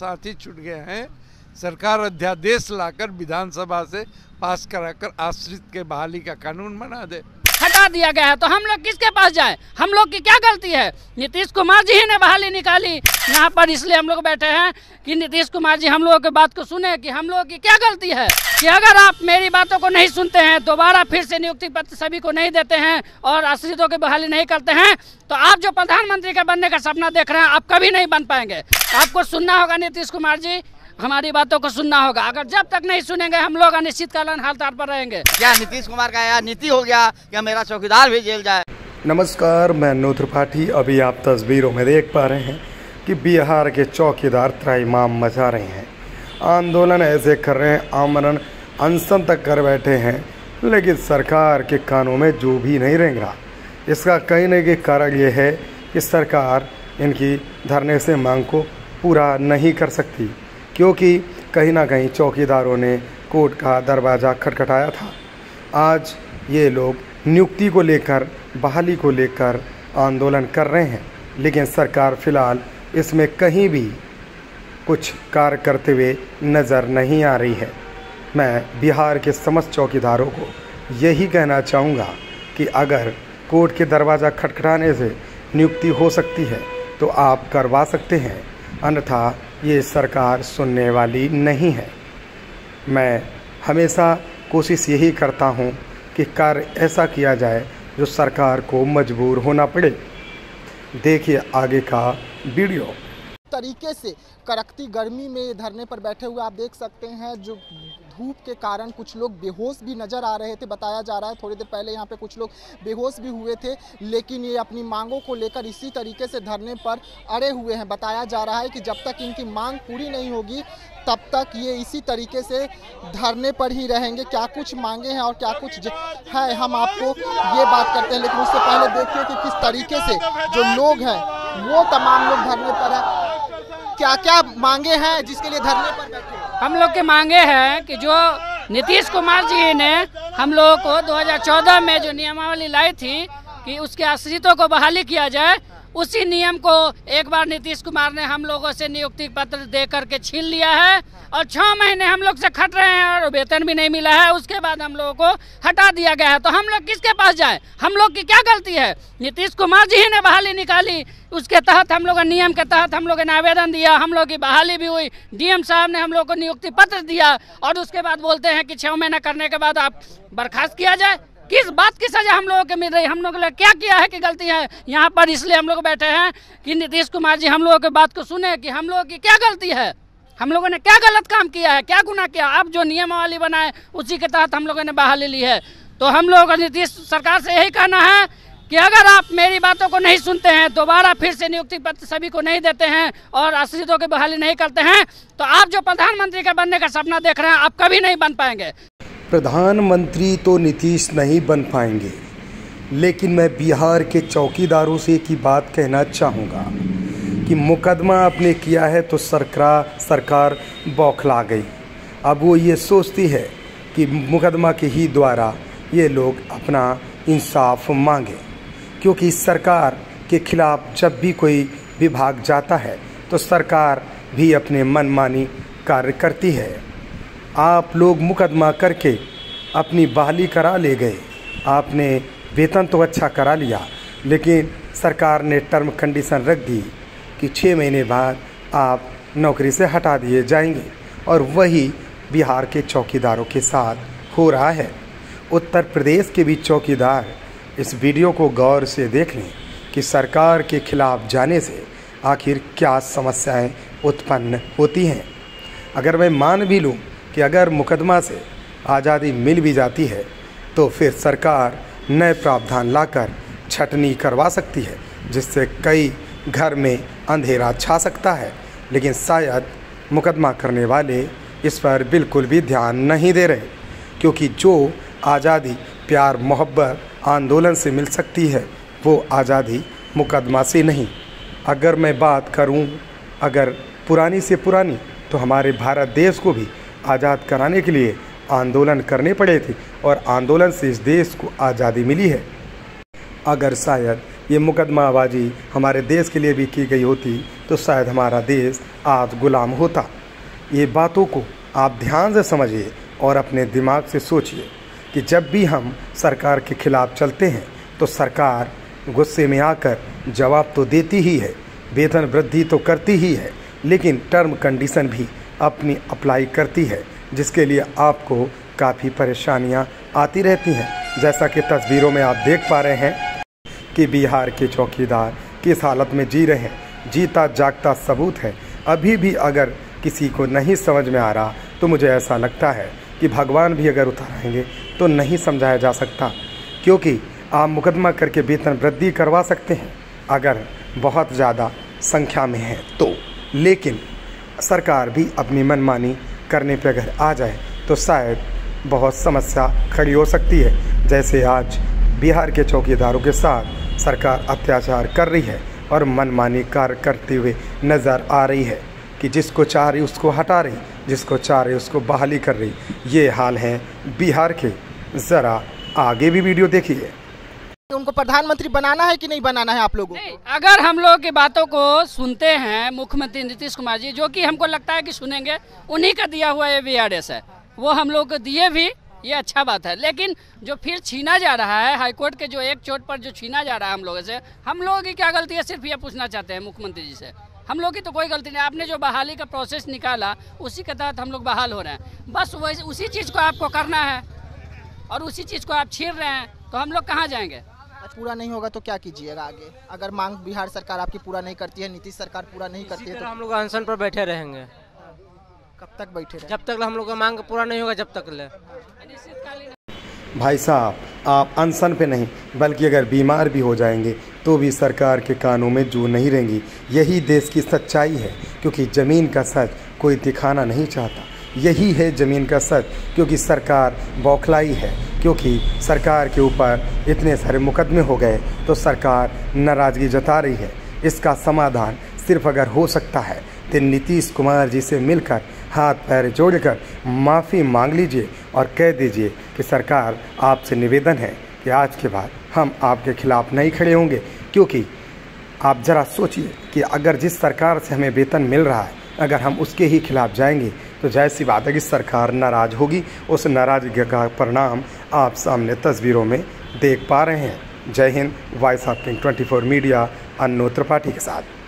साथी छूट गए हैं। सरकार अध्यादेश लाकर विधानसभा से पास कराकर आश्रित के बहाली का कानून बना दे। हटा दिया गया है तो हम लोग किसके पास जाएं? हम लोग की क्या गलती है? नीतीश कुमार जी ही ने बहाली निकाली यहाँ पर, इसलिए हम लोग बैठे हैं कि नीतीश कुमार जी हम लोगों की बात को सुने कि हम लोगों की क्या गलती है कि अगर आप मेरी बातों को नहीं सुनते हैं, दोबारा फिर से नियुक्ति पत्र सभी को नहीं देते हैं और आश्रितों की बहाली नहीं करते हैं, तो आप जो प्रधानमंत्री के बनने का सपना देख रहे हैं आप कभी नहीं बन पाएंगे। आपको सुनना होगा नीतीश कुमार जी, हमारी बातों को सुनना होगा। अगर जब तक नहीं सुनेंगे हम लोग अनिश्चितकालीन हालत पर रहेंगे। क्या नीतीश कुमार का यह नीति हो गया कि मेरा चौकीदार भी जेल जाए? नमस्कार, मैं अनु त्रिपाठी। अभी आप तस्वीरों में देख पा रहे हैं कि बिहार के चौकीदार त्राहिमाम मचा रहे हैं, आंदोलन ऐसे कर रहे हैं, आमरण अनशन तक कर बैठे हैं, लेकिन सरकार के कानों में जो भी नहीं रेंग रहा। इसका कहीं न कहीं कारण ये है कि सरकार इनकी धरने से मांग को पूरा नहीं कर सकती, क्योंकि कहीं ना कहीं चौकीदारों ने कोर्ट का दरवाज़ा खटखटाया था। आज ये लोग नियुक्ति को लेकर, बहाली को लेकर आंदोलन कर रहे हैं, लेकिन सरकार फ़िलहाल इसमें कहीं भी कुछ कार्य करते हुए नज़र नहीं आ रही है। मैं बिहार के समस्त चौकीदारों को यही कहना चाहूँगा कि अगर कोर्ट के दरवाज़ा खटखटाने से नियुक्ति हो सकती है तो आप करवा सकते हैं, अन्यथा ये सरकार सुनने वाली नहीं है। मैं हमेशा कोशिश यही करता हूँ कि कार्य ऐसा किया जाए जो सरकार को मजबूर होना पड़े। देखिए आगे का वीडियो। तरीके से कड़कती गर्मी में धरने पर बैठे हुए आप देख सकते हैं, जो धूप के कारण कुछ लोग बेहोश भी नज़र आ रहे थे। बताया जा रहा है थोड़ी देर पहले यहाँ पे कुछ लोग बेहोश भी हुए थे, लेकिन ये अपनी मांगों को लेकर इसी तरीके से धरने पर अड़े हुए हैं। बताया जा रहा है कि जब तक इनकी मांग पूरी नहीं होगी तब तक ये इसी तरीके से धरने पर ही रहेंगे। क्या कुछ मांगे हैं और क्या कुछ है, हम आपको ये बात करते हैं, लेकिन उससे पहले देखिए कि किस तरीके से जो लोग हैं वो तमाम लोग धरने पर है। क्या क्या मांगे हैं जिसके लिए धरने पर बैठे? हम लोग के मांगे हैं कि जो नीतीश कुमार जी ने हम लोगों को 2014 में जो नियमावली लाई थी कि उसके आश्रितों को बहाली किया जाए, उसी नियम को एक बार नीतीश कुमार ने हम लोगों से नियुक्ति पत्र दे करके छीन लिया है और 6 महीने हम लोग से खट रहे हैं और वेतन भी नहीं मिला है। उसके बाद हम लोगों को हटा दिया गया है तो हम लोग किसके पास जाएं? हम लोग की क्या गलती है? नीतीश कुमार जी ही ने बहाली निकाली, उसके तहत हम लोग नियम के तहत हम लोगों ने आवेदन दिया, हम लोग की बहाली भी हुई, डीएम साहब ने हम लोग को नियुक्ति पत्र दिया और उसके बाद बोलते हैं कि 6 महीना करने के बाद आप बर्खास्त किया जाए। किस बात की सजा हम लोगों को मिल रही? हम लोगों ने क्या किया है कि गलती है यहाँ पर? इसलिए हम लोग बैठे हैं कि नीतीश कुमार जी हम लोगों की बात को सुने कि हम लोगों की क्या गलती है, हम लोगों ने क्या गलत काम किया है, क्या गुनाह किया। अब जो नियमावली बनाए उसी के तहत हम लोगों ने बहाली ली है। तो हम लोगों को नीतीश सरकार से यही कहना है कि अगर आप मेरी बातों को नहीं सुनते हैं, दोबारा फिर से नियुक्ति पत्र सभी को नहीं देते हैं और आश्रितों की बहाली नहीं करते हैं, तो आप जो प्रधानमंत्री के बनने का सपना देख रहे हैं आप कभी नहीं बन पाएंगे। प्रधानमंत्री तो नीतीश नहीं बन पाएंगे, लेकिन मैं बिहार के चौकीदारों से एक ही बात कहना चाहूँगा कि मुकदमा आपने किया है तो सरकार बौखला गई। अब वो ये सोचती है कि मुकदमा के ही द्वारा ये लोग अपना इंसाफ मांगे, क्योंकि सरकार के खिलाफ जब भी कोई विभाग जाता है तो सरकार भी अपने मनमानी कार्य करती है। आप लोग मुकदमा करके अपनी बहाली करा ले गए, आपने वेतन तो अच्छा करा लिया, लेकिन सरकार ने टर्म कंडीशन रख दी कि 6 महीने बाद आप नौकरी से हटा दिए जाएंगे। और वही बिहार के चौकीदारों के साथ हो रहा है। उत्तर प्रदेश के भी चौकीदार इस वीडियो को गौर से देख लें कि सरकार के खिलाफ जाने से आखिर क्या समस्याएं उत्पन्न होती हैं। अगर मैं मान भी लूं कि अगर मुकदमा से आज़ादी मिल भी जाती है तो फिर सरकार नए प्रावधान लाकर छटनी करवा सकती है, जिससे कई घर में अंधेरा छा सकता है। लेकिन शायद मुकदमा करने वाले इस पर बिल्कुल भी ध्यान नहीं दे रहे, क्योंकि जो आज़ादी प्यार मोहब्बत आंदोलन से मिल सकती है वो आज़ादी मुकदमा से नहीं। अगर मैं बात करूं अगर पुरानी से पुरानी, तो हमारे भारत देश को भी आज़ाद कराने के लिए आंदोलन करने पड़े थे और आंदोलन से इस देश को आज़ादी मिली है। अगर शायद ये मुकदमाबाजी हमारे देश के लिए भी की गई होती तो शायद हमारा देश आज गुलाम होता। ये बातों को आप ध्यान से समझिए और अपने दिमाग से सोचिए कि जब भी हम सरकार के खिलाफ चलते हैं तो सरकार गुस्से में आकर जवाब तो देती ही है, वेतन वृद्धि तो करती ही है, लेकिन टर्म कंडीशन भी अपनी अप्लाई करती है, जिसके लिए आपको काफ़ी परेशानियां आती रहती हैं। जैसा कि तस्वीरों में आप देख पा रहे हैं कि बिहार के चौकीदार किस हालत में जी रहे हैं, जीता जागता सबूत है। अभी भी अगर किसी को नहीं समझ में आ रहा तो मुझे ऐसा लगता है कि भगवान भी अगर उतर आएंगे तो नहीं समझाया जा सकता, क्योंकि आप मुकदमा करके वेतन वृद्धि करवा सकते हैं अगर बहुत ज़्यादा संख्या में है तो, लेकिन सरकार भी अपनी मनमानी करने पर अगर आ जाए तो शायद बहुत समस्या खड़ी हो सकती है। जैसे आज बिहार के चौकीदारों के साथ सरकार अत्याचार कर रही है और मनमानी कार्य करते हुए नज़र आ रही है कि जिसको चाह रही उसको हटा रही, जिसको चाह रही उसको बहाली कर रही। ये हाल है बिहार के। ज़रा आगे भी वीडियो देखिए। उनको प्रधानमंत्री बनाना है कि नहीं बनाना है आप लोगों को? अगर हम लोग की बातों को सुनते हैं मुख्यमंत्री नीतीश कुमार जी, जो कि हमको लगता है कि सुनेंगे, उन्हीं का दिया हुआ ये VRS है, वो हम लोग को दिए भी, ये अच्छा बात है। लेकिन जो फिर छीना जा रहा है हाईकोर्ट के, जो एक चोट पर जो छीना जा रहा है हम लोगों से, हम लोगों की क्या गलती है? सिर्फ ये पूछना चाहते हैं मुख्यमंत्री जी से। हम लोग की तो कोई गलती नहीं। आपने जो बहाली का प्रोसेस निकाला उसी के तहत हम लोग बहाल हो रहे हैं। बस वही उसी चीज़ को आपको करना है और उसी चीज़ को आप छीन रहे हैं, तो हम लोग कहाँ जाएंगे? पूरा नहीं होगा तो क्या कीजिएगा आगे? अगर मांग बिहार सरकार आपकी पूरा नहीं करती है, नीतीश सरकार पूरा नहीं करती है, तो हम लोग अनशन पर बैठे रहेंगे। कब तक बैठे रहेंगे? जब तक हम लोग का मांग पूरा नहीं होगा, जब तक ले। भाई साहब, आप अनशन पे नहीं बल्कि अगर बीमार भी हो जाएंगे तो भी सरकार के कानों में जू नहीं रहेंगी। यही देश की सच्चाई है, क्योंकि ज़मीन का सच कोई दिखाना नहीं चाहता। यही है ज़मीन का सच, क्योंकि सरकार बौखलाई है, क्योंकि सरकार के ऊपर इतने सारे मुकदमे हो गए तो सरकार नाराज़गी जता रही है। इसका समाधान सिर्फ अगर हो सकता है तो नीतीश कुमार जी से मिलकर हाथ पैर जोड़कर माफ़ी मांग लीजिए और कह दीजिए कि सरकार, आपसे निवेदन है कि आज के बाद हम आपके खिलाफ़ नहीं खड़े होंगे। क्योंकि आप ज़रा सोचिए कि अगर जिस सरकार से हमें वेतन मिल रहा है, अगर हम उसके ही खिलाफ़ जाएंगे तो जैसी बात है कि सरकार नाराज़ होगी। उस नाराज़गी का परिणाम आप सामने तस्वीरों में देख पा रहे हैं। जय Hind. Voice of king 24 media Annu Tripathi के साथ।